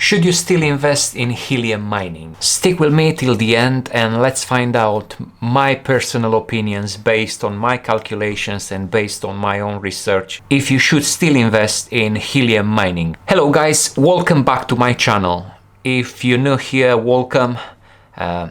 Should you still invest in helium mining? Stick with me till the end and let's find out my personal opinions based on my calculations and based on my own research if you should still invest in helium mining. Hello guys, welcome back to my channel. If you're new here, welcome.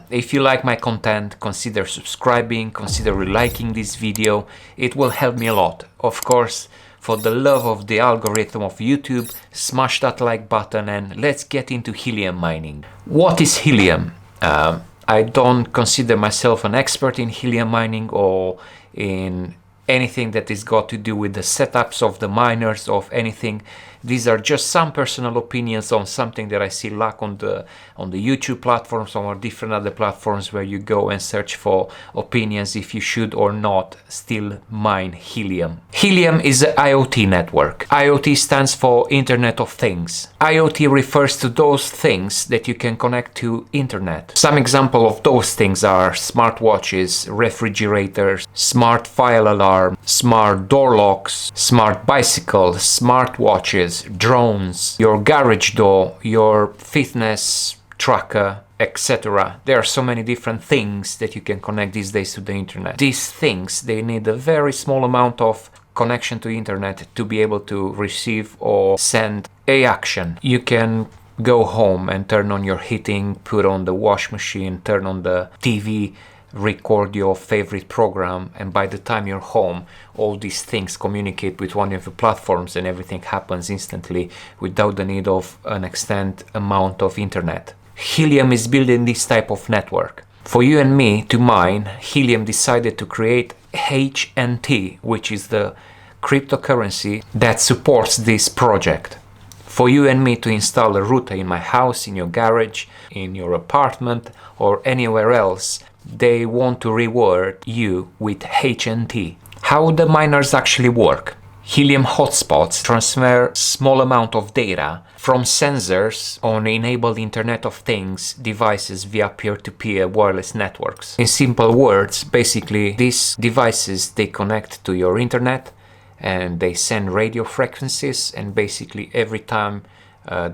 If you like my content, consider subscribing, consider liking this video. It will help me a lot. Of course, for the love of the algorithm of YouTube, smash that like button and let's get into helium mining. What is helium? I don't consider myself an expert in helium mining or in anything that is got to do with the setups of the miners or anything. These are just some personal opinions on something that I see lack on the YouTube platforms or different other platforms where you go and search for opinions if you should or not still mine helium. Helium is an IoT network. IoT stands for Internet of Things. IoT refers to those things that you can connect to internet. Some example of those things are smartwatches, refrigerators, smart fire alarm, smart door locks, smart bicycles, smartwatches, drones, your garage door, your fitness tracker, etc. There are so many different things that you can connect these days to the internet. These things, they need a very small amount of connection to internet to be able to receive or send a action. You can go home and turn on your heating, put on the wash machine, turn on the TV, record your favorite program, and by the time you're home, all these things communicate with one of the platforms and everything happens instantly without the need of an extent amount of internet. Helium is building this type of network. For you and me to mine, Helium decided to create HNT, which is the cryptocurrency that supports this project. For you and me to install a router in my house, in your garage, in your apartment, or anywhere else, they want to reward you with HNT. How the miners actually work? Helium hotspots transfer small amount of data from sensors on enabled Internet of Things devices via peer-to-peer wireless networks. In simple words, basically these devices, they connect to your internet and they send radio frequencies, and basically every time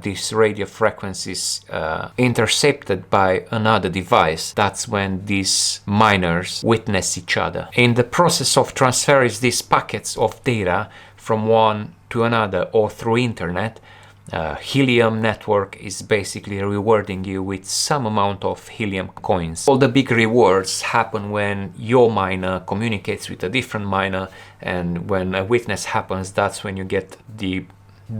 these radio frequencies intercepted by another device, that's when these miners witness each other. In the process of transferring these packets of data from one to another or through internet, Helium network is basically rewarding you with some amount of helium coins. All the big rewards happen when your miner communicates with a different miner, and when a witness happens, that's when you get the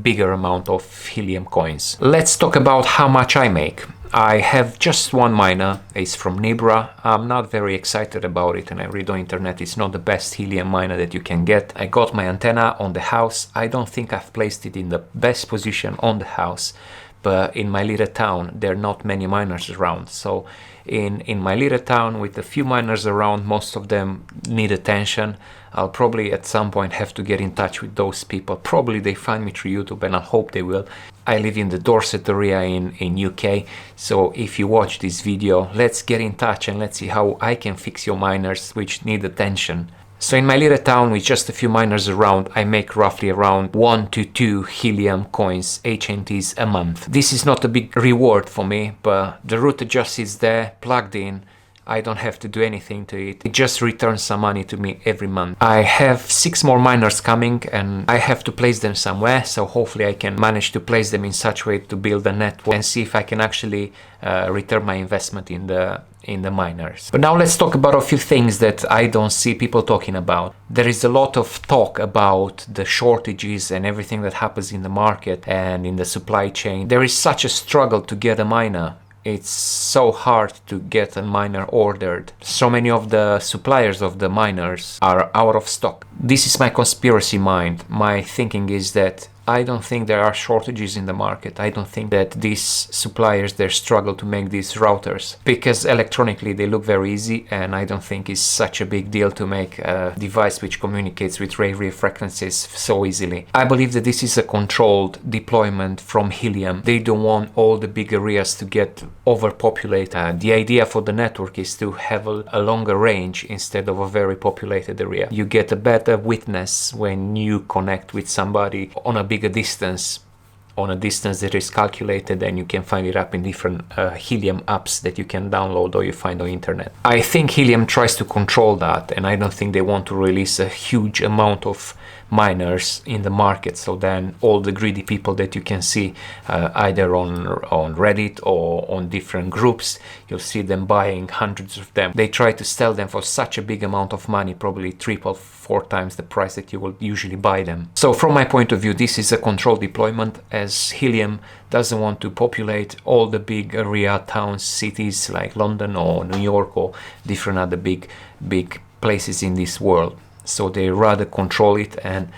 bigger amount of helium coins. Let's talk about how much I make. I have just one miner. It's from Nibra. I'm not very excited about it, and I read on internet it's not the best helium miner that you can get. I got my antenna on the house. I don't think I've placed it in the best position on the house, but in my little town there are not many miners around. So in my little town with a few miners around, most of them need attention. I'll probably at some point have to get in touch with those people. Probably they find me through YouTube, and I hope they will. I live in the Dorset area in UK, so if you watch this video, let's get in touch and let's see how I can fix your miners which need attention. So in my little town with just a few miners around, I make roughly around 1 to 2 helium coins, HNTs, a month. This is not a big reward for me, but the router just sits there plugged in. I don't have to do anything to it. It just returns some money to me every month. I have 6 more miners coming and I have to place them somewhere, so hopefully I can manage to place them in such a way to build a network and see if I can actually return my investment in the miners. But now let's talk about a few things that I don't see people talking about. There is a lot of talk about the shortages and everything that happens in the market and in the supply chain. There is such a struggle to get a miner. It's so hard to get a miner ordered. So many of the suppliers of the miners are out of stock. This is my conspiracy mind. My thinking is that I don't think there are shortages in the market. I don't think that these suppliers, they struggle to make these routers because electronically they look very easy, and I don't think it's such a big deal to make a device which communicates with radio frequencies so easily. I believe that this is a controlled deployment from Helium. They don't want all the big areas to get overpopulated. The idea for the network is to have a longer range instead of a very populated area. You get a better witness when you connect with somebody on a bigger distance on a distance that is calculated, and you can find it up in different Helium apps that you can download or you find on internet. I think Helium tries to control that, and I don't think they want to release a huge amount of miners in the market, so then all the greedy people that you can see either on Reddit or on different groups, you'll see them buying hundreds of them. They try to sell them for such a big amount of money, probably 3-4 times the price that you will usually buy them. So from my point of view, this is a controlled deployment, as Helium doesn't want to populate all the big area towns, cities like London or New York or different other big places in this world. So they rather control it, and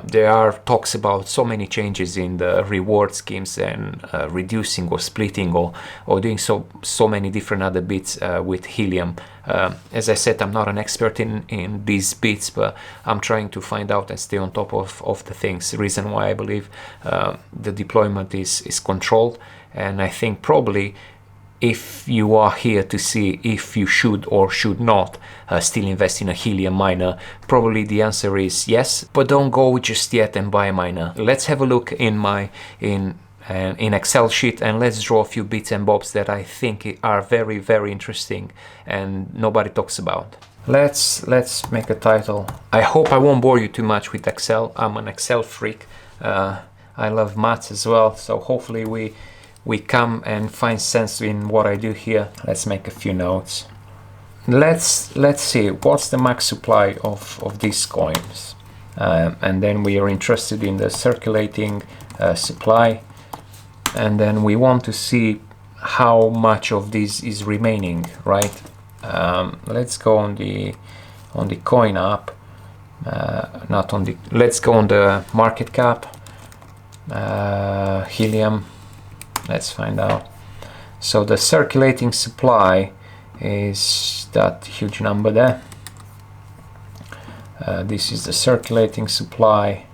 there are talks about so many changes in the reward schemes and reducing or splitting or doing so many different other bits with Helium. As I said, I'm not an expert in these bits, but I'm trying to find out and stay on top of the things. The reason why I believe the deployment is controlled, and I think probably if you are here to see if you should or should not still invest in a Helium miner, probably the answer is yes, but don't go just yet and buy a miner. Let's have a look in Excel sheet, and let's draw a few bits and bobs that I think are very interesting and nobody talks about. Let's make a title. I hope I won't bore you too much with Excel. I'm an Excel freak. I love maths as well, so hopefully we come and find sense in what I do here. Let's make a few notes. Let's see what's the max supply of these coins, and then we are interested in the circulating supply, and then we want to see how much of this is remaining, right? Let's go on the coin app, let's go on the market cap, Helium. Let's find out. So the circulating supply is that huge number there. This is the circulating supply,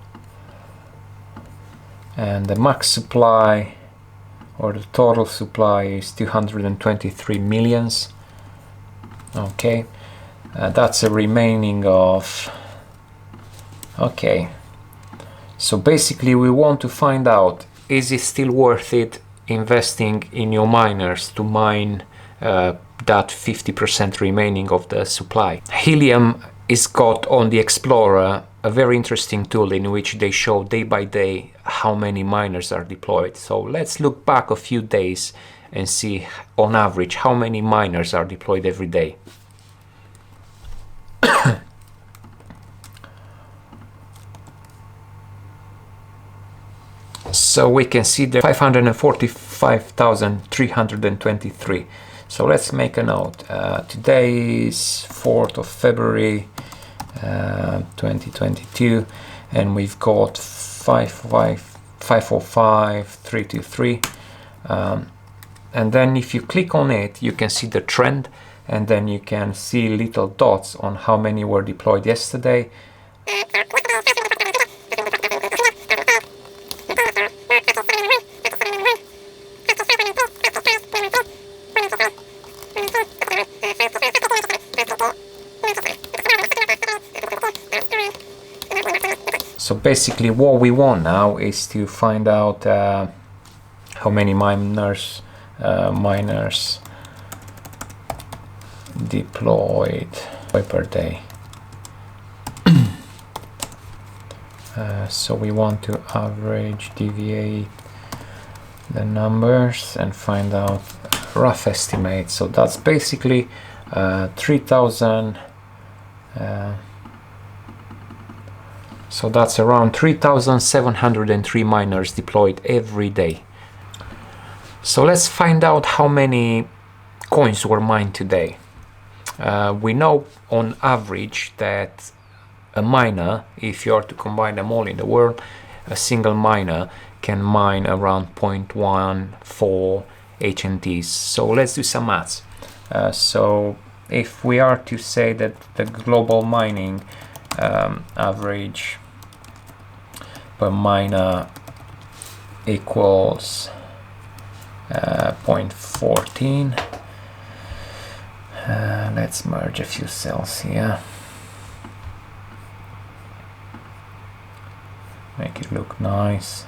and the max supply or the total supply is 223 millions. Okay, that's a remaining of. Okay, so basically we want to find out, is it still worth it investing in your miners to mine that 50% remaining of the supply? Helium is got on the Explorer a very interesting tool in which they show day by day how many miners are deployed. So let's look back a few days and see on average how many miners are deployed every day. So we can see there 545,323. So let's make a note. Today is 4th of February 2022, and we've got 545,323. And then if you click on it, you can see the trend, and then you can see little dots on how many were deployed yesterday. So basically what we want now is to find out how many miners deployed per day. So we want to average deviate the numbers and find out a rough estimate. So that's basically 3,000. So that's around 3,703 miners deployed every day. So let's find out how many coins were mined today. We know on average that a miner, if you are to combine them all in the world, a single miner can mine around 0.14 HNTs. So let's do some maths. So if we are to say that the global mining average per miner equals 0.14, let's merge a few cells here, make it look nice.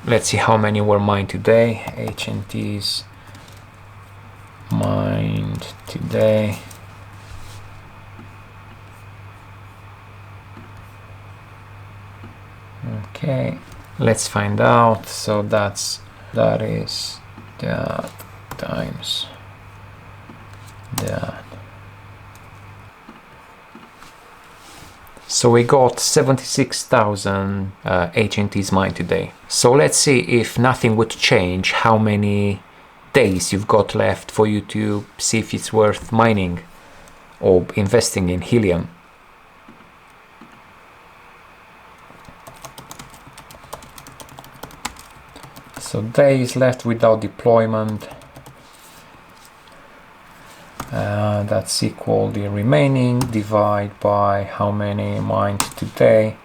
let's see how many were mined today. HNTs mined today. Okay, let's find out. So that is that times that. So we got 76,000 HNTs mined today. So let's see, if nothing would change, how many days you've got left for you to see if it's worth mining or investing in helium. So days left without deployment, that's equal the remaining divide by how many mined today.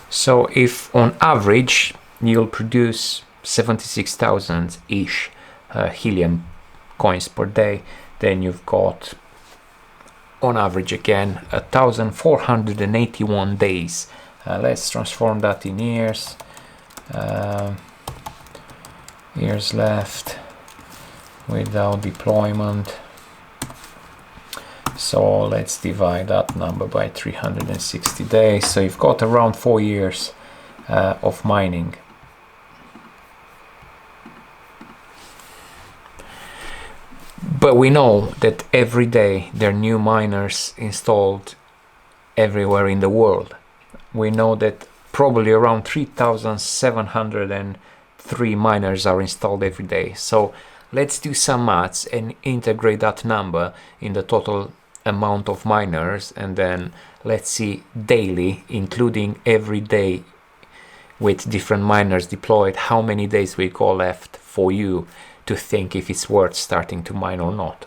So if on average you'll produce 76,000-ish helium coins per day, then you've got on average again 1,481 days. Let's transform that in years. Years left without deployment. So let's divide that number by 360 days. So you've got around 4 years of mining. But we know that every day there are new miners installed everywhere in the world. We know that probably around 3,703 miners are installed every day. So let's do some maths and integrate that number in the total amount of miners, and then let's see daily, including every day with different miners deployed, how many days we got left for you to think if it's worth starting to mine or not.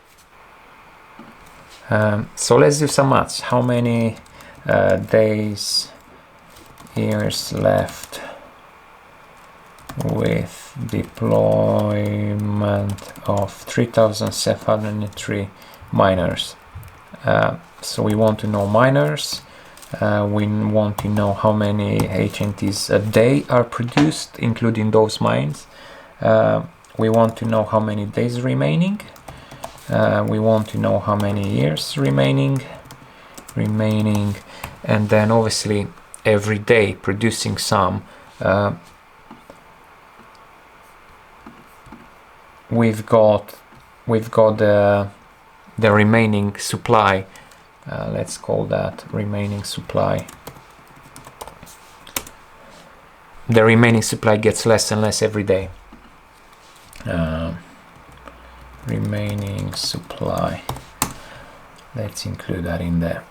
So let's do some maths. How many days, years left with deployment of 3,703 miners? So we want to know miners. We want to know how many HNTs a day are produced, including those mines. We want to know how many days remaining. We want to know how many years remaining, and then obviously every day producing some. We've got the remaining supply. Let's call that remaining supply. The remaining supply gets less and less every day. Remaining supply, let's include that in there.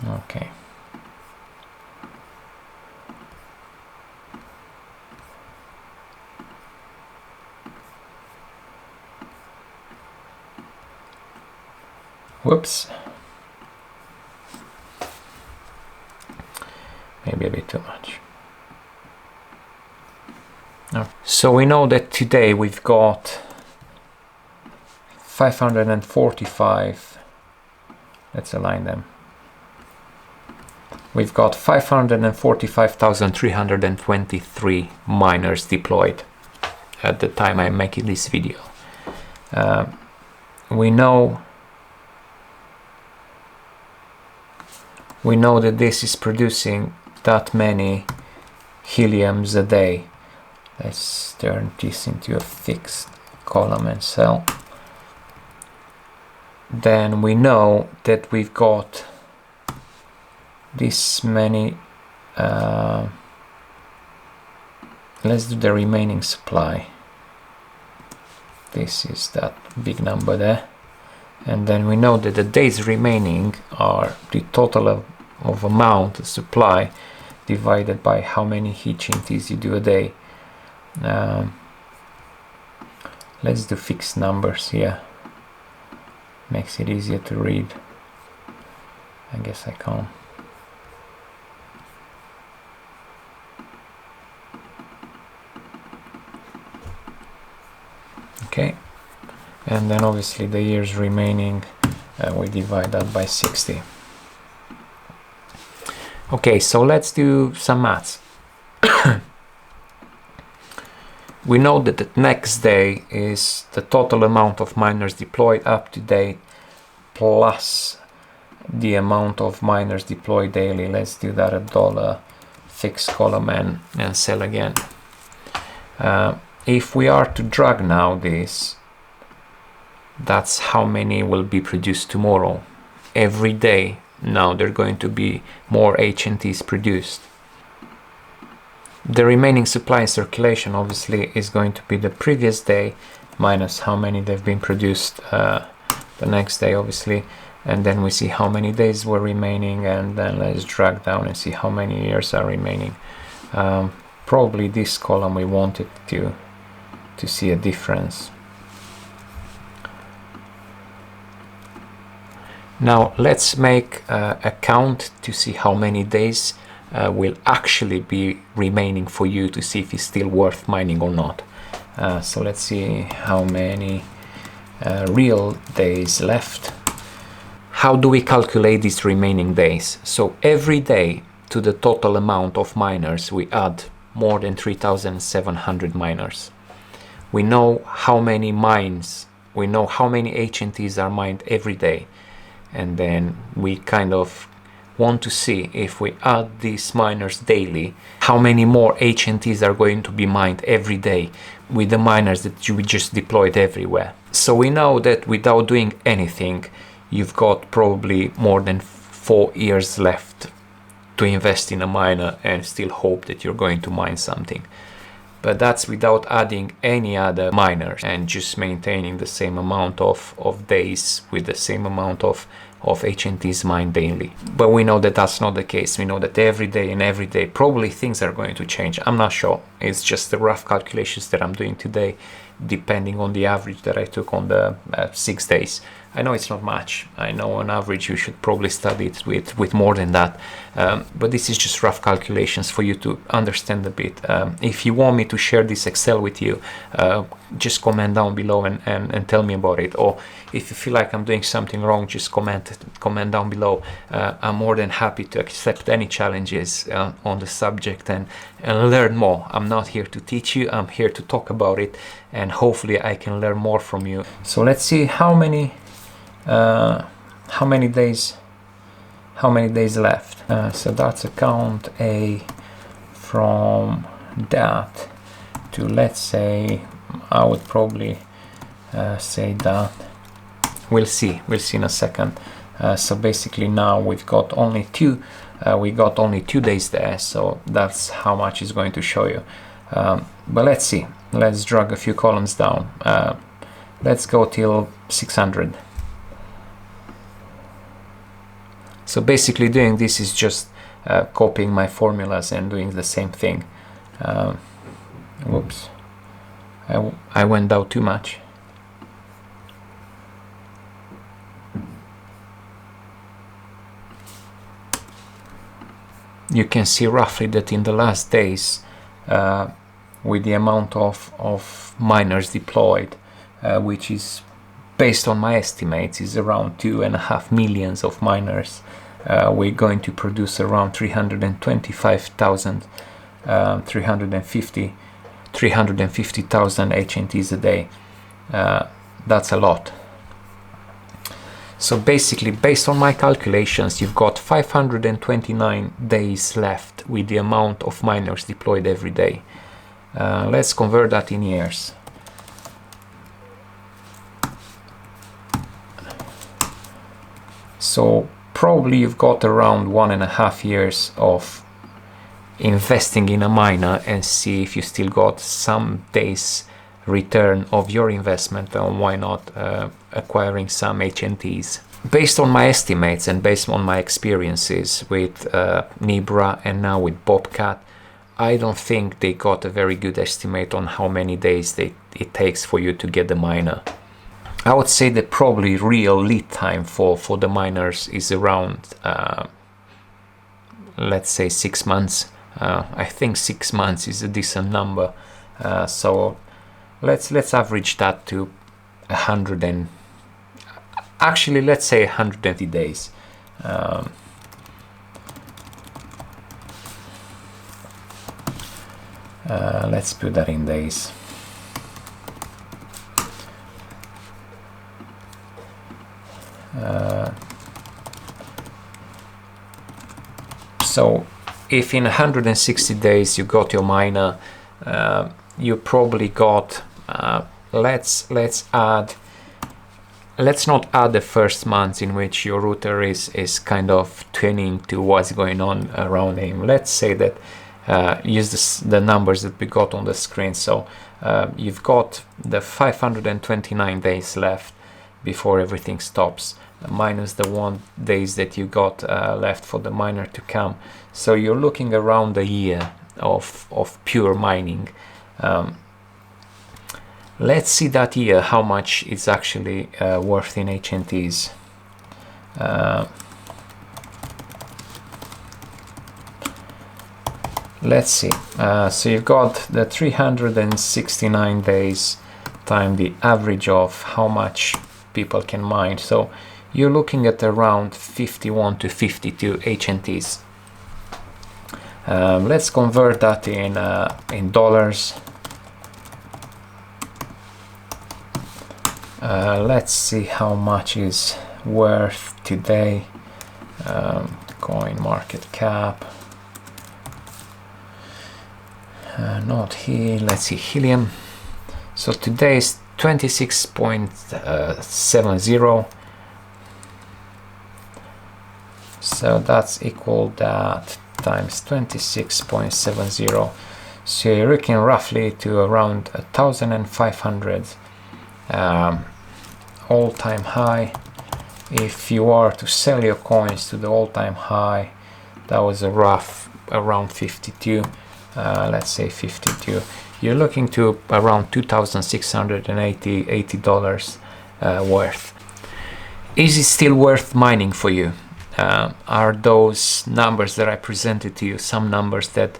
Okay. Whoops. Maybe a bit too much. No. So we know that today we've got 545. Let's align them. We've got 545,323 miners deployed at the time I'm making this video. We know that this is producing that many heliums a day. Let's turn this into a fixed column and cell. Then we know that we've got this many. Let's do the remaining supply. This is that big number there. And then we know that the days remaining are the total of amount of supply divided by how many HNTs you do a day. Let's do fixed numbers here. Makes it easier to read. I guess I can't. Okay, and then obviously the years remaining, we divide that by 60. Okay, so let's do some maths. We know that the next day is the total amount of miners deployed up to date plus the amount of miners deployed daily. Let's do that at $, fixed column and sell again. If we are to drag now this, that's how many will be produced tomorrow. Every day now there are going to be more HNTs produced. The remaining supply in circulation obviously is going to be the previous day minus how many they've been produced the next day, obviously, and then we see how many days were remaining, and then let's drag down and see how many years are remaining. Probably this column we wanted to see a difference. Now let's make a count to see how many days will actually be remaining for you to see if it's still worth mining or not. So let's see how many real days left. How do we calculate these remaining days? So every day to the total amount of miners we add more than 3,700 miners. We know how many mines, we know how many HNTs are mined every day, and then we kind of want to see if we add these miners daily, how many more HNTs are going to be mined every day with the miners that we just deployed everywhere. So we know that without doing anything, you've got probably more than 4 years left to invest in a miner and still hope that you're going to mine something. But that's without adding any other miners and just maintaining the same amount of days with the same amount of HNTs mined daily. But we know that that's not the case. We know that every day probably things are going to change. I'm not sure. It's just the rough calculations that I'm doing today, depending on the average that I took on the 6 days. I know it's not much. I know on average you should probably study it with more than that. But this is just rough calculations for you to understand a bit. If you want me to share this Excel with you, just comment down below and tell me about it. Or if you feel like I'm doing something wrong, just comment down below. I'm more than happy to accept any challenges on the subject and learn more. I'm not here to teach you. I'm here to talk about it, and hopefully I can learn more from you. So let's see how many days left. So that's account A from that to, let's say, I would probably say that. We'll see in a second. So basically now we've got only two days there, so that's how much it's going to show you. But let's see, let's drag a few columns down. Let's go till 600. So basically doing this is just copying my formulas and doing the same thing. Whoops, I went down too much. You can see roughly that in the last days, with the amount of miners deployed, which is based on my estimates is around 2.5 million of miners, we're going to produce around 350,000 HNTs a day. That's a lot. So basically, based on my calculations, you've got 529 days left with the amount of miners deployed every day. Let's convert that in years. So probably you've got around 1.5 years of investing in a miner and see if you still got some days return of your investment, and why not acquiring some HNTs. Based on my estimates and based on my experiences with Nibra and now with Bobcat, I don't think they got a very good estimate on how many days it takes for you to get the miner. I would say that probably real lead time for the miners is around, let's say 6 months. I think 6 months is a decent number. So let's average that to 100 and actually let's say 120 days. Let's put that in days. So if in 160 days you got your miner, you probably got let's not add the first months in which your router is kind of tuning to what's going on around him. Let's say that use the numbers that we got on the screen. So you've got the 529 days left before everything stops, minus the 1 days that you got left for the miner to come. So you're looking around a year of pure mining. Let's see that year how much it's actually worth in HNTs. Let's see. So you've got the 369 days times the average of how much people can mine. So you're looking at around 51 to 52 HNTs. Let's convert that in dollars. Let's see how much is worth today. Coin market cap. Not here. Let's see Helium. So today is 26.70. So that's equal that times 26.70. So you're looking roughly to around 1,500 all-time high. If you are to sell your coins to the all-time high, that was a rough around 52. Let's say 52. You're looking to around $2,680 worth. Is it still worth mining for you? Are those numbers that I presented to you some numbers that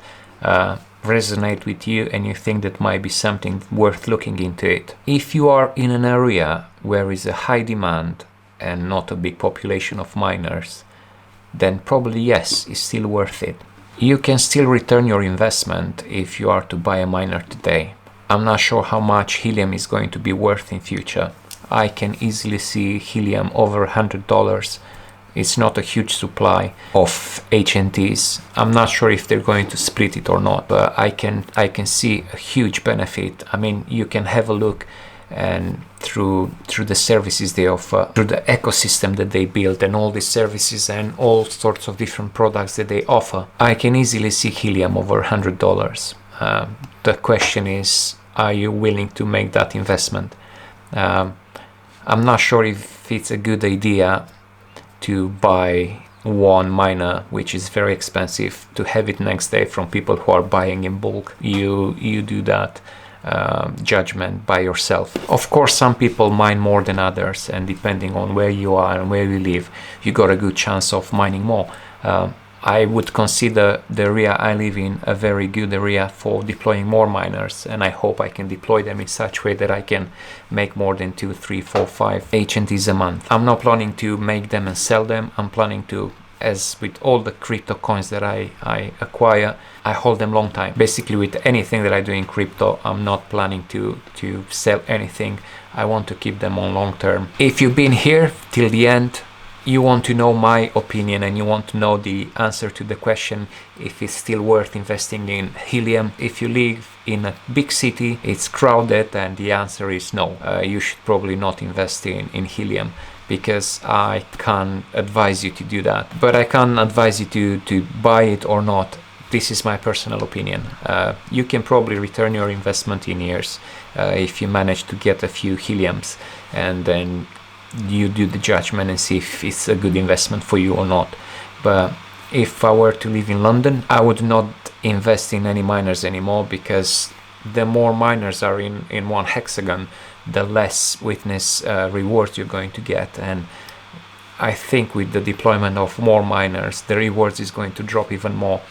resonate with you and you think that might be something worth looking into it? If you are in an area where is a high demand and not a big population of miners, then probably yes, it's still worth it. You can still return your investment if you are to buy a miner today. I'm not sure how much helium is going to be worth in future. I can easily see helium over $100. It's not a huge supply of HNTs. I'm not sure if they're going to split it or not, but I can see a huge benefit. I mean, you can have a look and through the services they offer, through the ecosystem that they build and all these services and all sorts of different products that they offer, I can easily see helium over $100. The question is, are you willing to make that investment? I'm not sure if it's a good idea to buy one miner, which is very expensive, to have it next day from people who are buying in bulk. You do that judgment by yourself. Of course, some people mine more than others, and depending on where you are and where you live, you got a good chance of mining more. I would consider the area I live in a very good area for deploying more miners, and I hope I can deploy them in such way that I can make more than 2, 3, 4, 5 HNTs a month. I'm not planning to make them and sell them. I'm planning to, as with all the crypto coins that I acquire, I hold them long time. Basically, with anything that I do in crypto, I'm not planning to sell anything. I want to keep them on long term. If you've been here till the end, you want to know my opinion and you want to know the answer to the question if it's still worth investing in helium. If you live in a big city, it's crowded, and the answer is no. You should probably not invest in helium, because I can't advise you to do that. But I can advise you to buy it or not. This is my personal opinion. You can probably return your investment in years if you manage to get a few heliums, and then you do the judgment and see if it's a good investment for you or not. But if I were to live in London, I would not invest in any miners anymore, because the more miners are in one hexagon, the less witness rewards you're going to get. And I think with the deployment of more miners, the rewards is going to drop even more.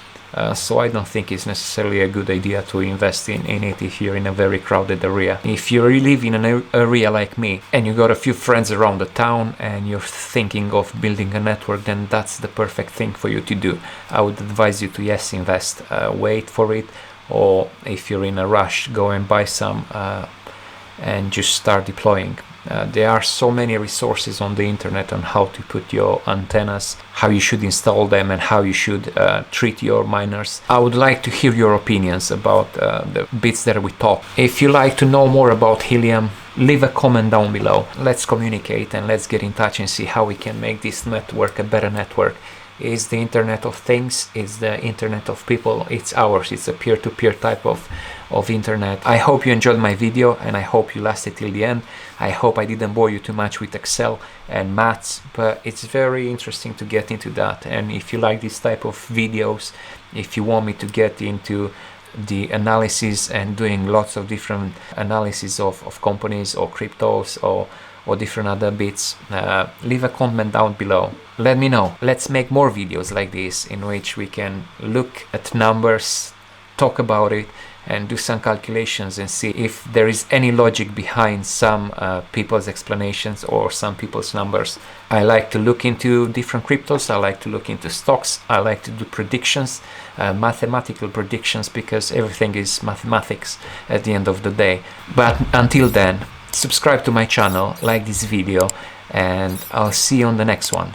so I don't think it's necessarily a good idea to invest in it if you're in a very crowded area. If you live in an area like me and you got a few friends around the town and you're thinking of building a network, then that's the perfect thing for you to do. I would advise you to, yes, invest, wait for it, or if you're in a rush, go and buy some and just start deploying. There are so many resources on the internet on how to put your antennas, how you should install them, and how you should treat your miners. I would like to hear your opinions about the bits that we talked. If you like to know more about Helium, leave a comment down below. Let's communicate and let's get in touch and see how we can make this network a better network. It's the Internet of Things, it's the Internet of People, it's ours, it's a peer-to-peer type of internet. I hope you enjoyed my video and I hope you lasted till the end. I hope I didn't bore you too much with Excel and maths, but it's very interesting to get into that. And if you like this type of videos, if you want me to get into the analysis and doing lots of different analysis of companies or cryptos or different other bits, leave a comment down below. Let me know. Let's make more videos like this in which we can look at numbers, talk about it, and do some calculations and see if there is any logic behind some people's explanations or some people's numbers. I like to look into different cryptos, I like to look into stocks, I like to do predictions, mathematical predictions, because everything is mathematics at the end of the day. But until then, subscribe to my channel, like this video, and I'll see you on the next one.